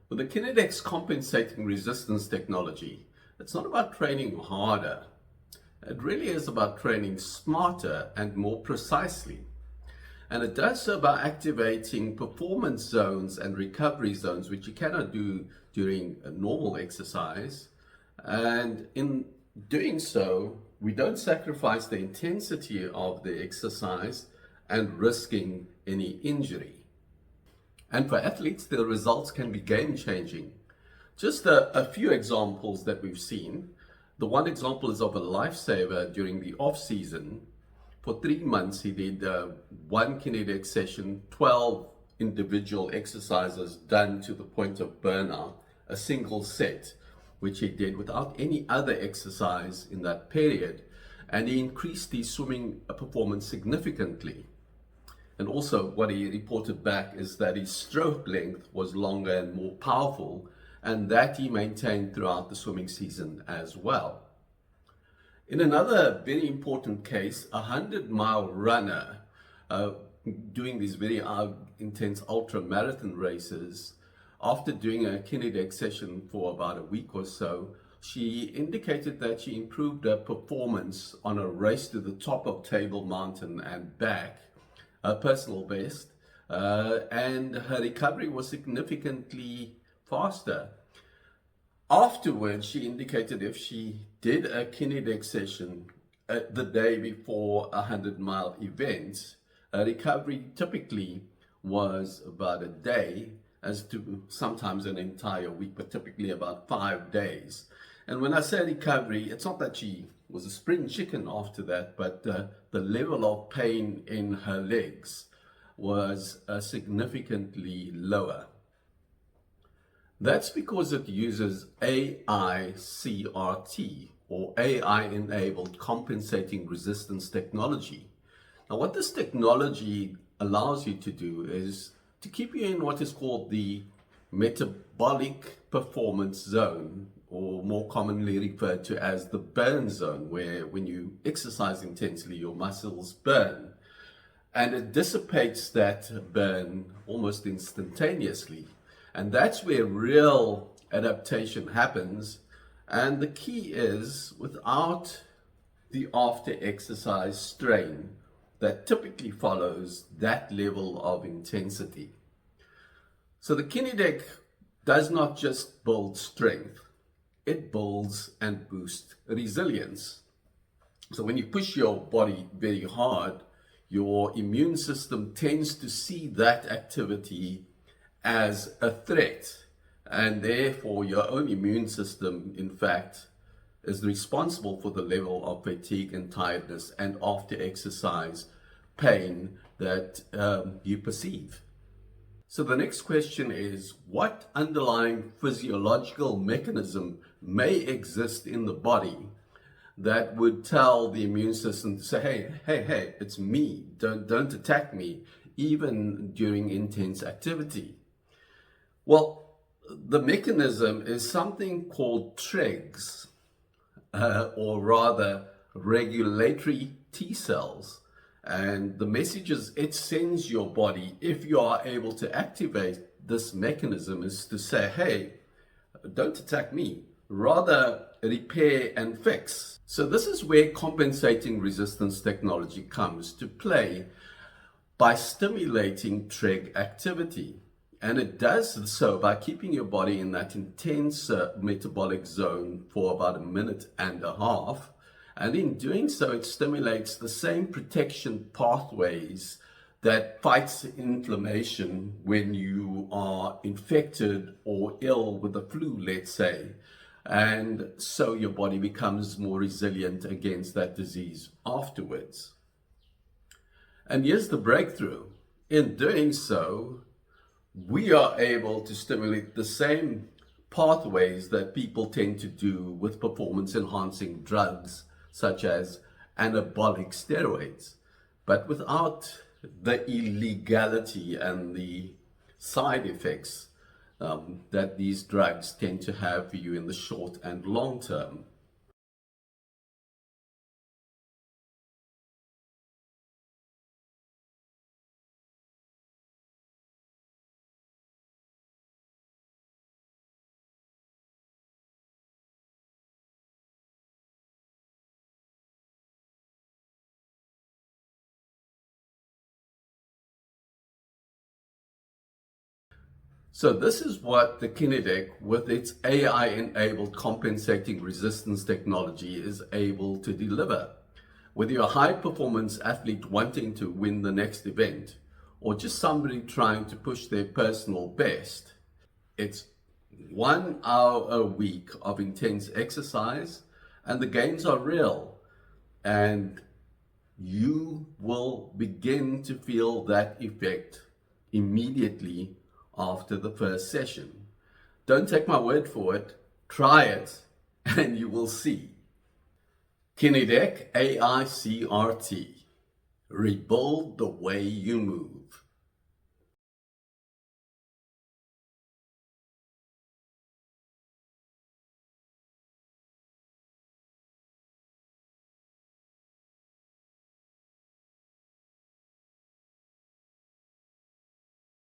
With the KineDek's compensating resistance technology, it's not about training harder. It really is about training smarter and more precisely. And it does so by activating performance zones and recovery zones, which you cannot do during a normal exercise. And in doing so, we don't sacrifice the intensity of the exercise and risking any injury. And for athletes, the results can be game-changing. Just a few examples that we've seen. The one example is of a lifesaver during the off-season. For 3 months, he did one KineDek session, 12 individual exercises done to the point of burnout, a single set, which he did without any other exercise in that period. And he increased his swimming performance significantly. And also what he reported back is that his stroke length was longer and more powerful, and that he maintained throughout the swimming season as well. In another very important case, a 100-mile runner doing these very intense ultra marathon races, after doing a KineDek session for about a week or so, she indicated that she improved her performance on a race to the top of Table Mountain and back, her personal best, and her recovery was significantly faster. Afterwards, she indicated if she did a KineDek session the day before a 100-mile event, her recovery typically was about a day, as to sometimes an entire week, but typically about 5 days. And when I say recovery, it's not that she was a spring chicken after that, but the level of pain in her legs was significantly lower. That's because it uses AI-CRT, or AI-enabled compensating resistance technology. Now, what this technology allows you to do is to keep you in what is called the metabolic performance zone, or more commonly referred to as the burn zone, where when you exercise intensely, your muscles burn. And it dissipates that burn almost instantaneously. And that's where real adaptation happens. And the key is without the after-exercise strain that typically follows that level of intensity. So the KineDek does not just build strength, it builds and boosts resilience. So when you push your body very hard, your immune system tends to see that activity as a threat, and therefore your own immune system, in fact, is responsible for the level of fatigue and tiredness and after exercise pain that you perceive. So the next question is, what underlying physiological mechanism may exist in the body that would tell the immune system to say, hey, it's me, don't attack me, even during intense activity? Well, the mechanism is something called Tregs, or rather regulatory T cells. And the messages it sends your body, if you are able to activate this mechanism, is to say, hey, don't attack me, rather repair and fix. So this is where compensating resistance technology comes to play by stimulating Treg activity. And it does so by keeping your body in that intense metabolic zone for about 1.5 minutes. And in doing so, it stimulates the same protection pathways that fights inflammation when you are infected or ill with the flu, let's say. And so your body becomes more resilient against that disease afterwards. And here's the breakthrough. In doing so, we are able to stimulate the same pathways that people tend to do with performance-enhancing drugs, such as anabolic steroids, but without the illegality and the side effects that these drugs tend to have for you in the short and long term. So this is what the KineDek, with its AI-enabled compensating resistance technology, is able to deliver. Whether you're a high-performance athlete wanting to win the next event, or just somebody trying to push their personal best, it's 1 hour a week of intense exercise, and the gains are real. And you will begin to feel that effect immediately after the first session. Don't take my word for it, try it, and you will see. KineDek AI-CRT. Rebuild the way you move.